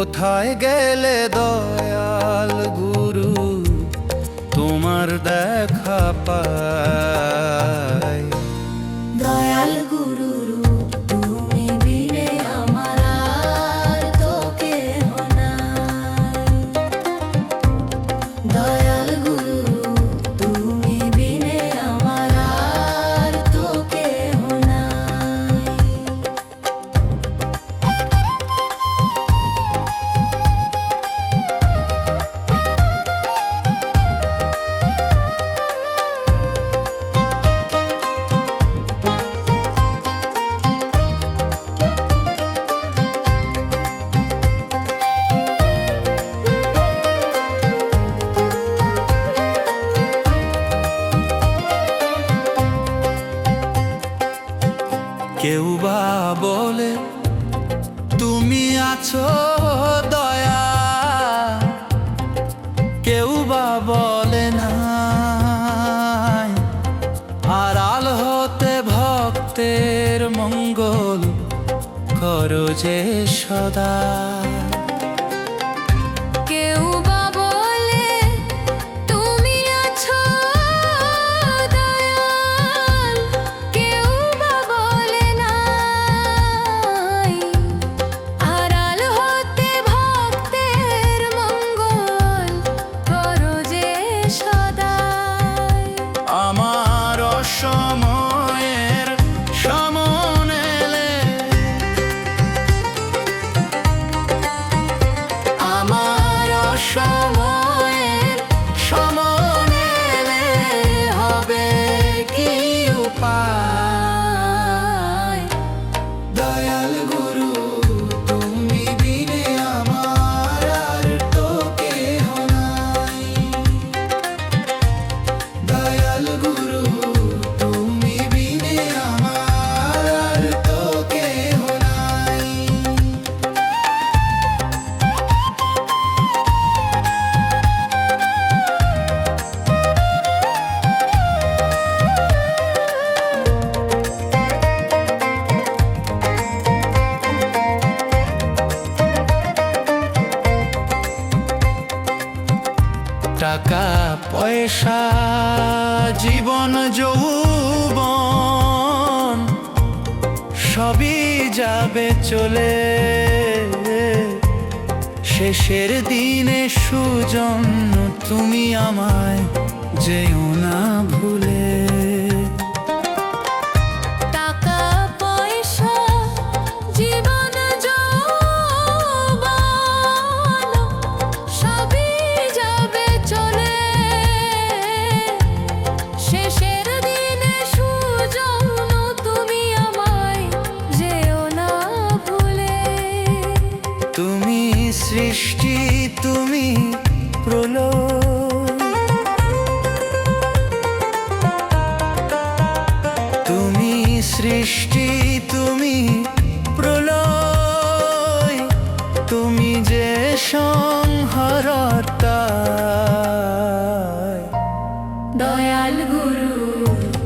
কোথায় গেলে দয়াল গুরু তোমার দেখা পাই? দয়াল গুরু তুমি বিনে আমার আর তো কেহ নাই। দয়াল গুরু তুমি বিনে আমার আর তো কেহ নাই। কেউ বা বলে তুমি আছো দয়া, কেউ বা বলে না আড়াল হতে ভক্তের মঙ্গল করো যে সদা। কেউ বা বলে তুমি আছো দয়াল, কেউ বা বলে নাই আড়াল হতে ভক্তের মঙ্গল করো যে সদাই। আমার অসময়ের সমন এলে, আমার অসময়ের সমন এলে হবে কি উপায়? দয়াল গুরু তুমি বিনে আমার আর তো কেহ নাই। দয়াল গুরু তুমি বিনে আমার আর তো কেহ নাই। টাকা পয়সা জীবন যৌবন সবই যাবে চলে, শেষের দিনে সুজন তুমি আমায় যেও না ভুলে। টাকা পয়সা জীবন যৌবন সবই যাবে চলে, শেষের দিনে সুজন তুমি আমায় যেও না ভুলে। তুমি সৃষ্টি তুমি প্রলয়, তুমি সৃষ্টি তুমি প্রলয়, তুমি যে সংহারতা। দয়াল গুরু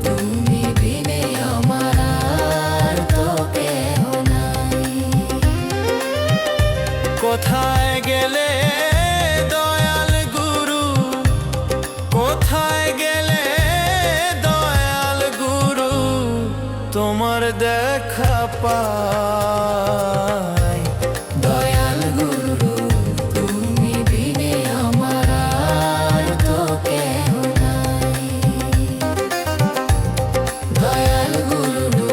তুমি বিনে আমার আর তো কেহ নাই। কোথায় গেলে দয়াল গুরু, কোথায় গেলে দয়াল গুরু তোমার দেখা পাই? দয়াল গুরু তুমি বিনে আমার আর তো কেহ নাই। দয়াল গুরু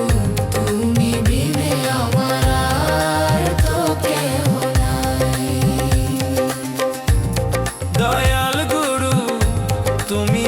তুমি বিনে আমার আর তো কেহ নাই। দয়াল গুরু তুমি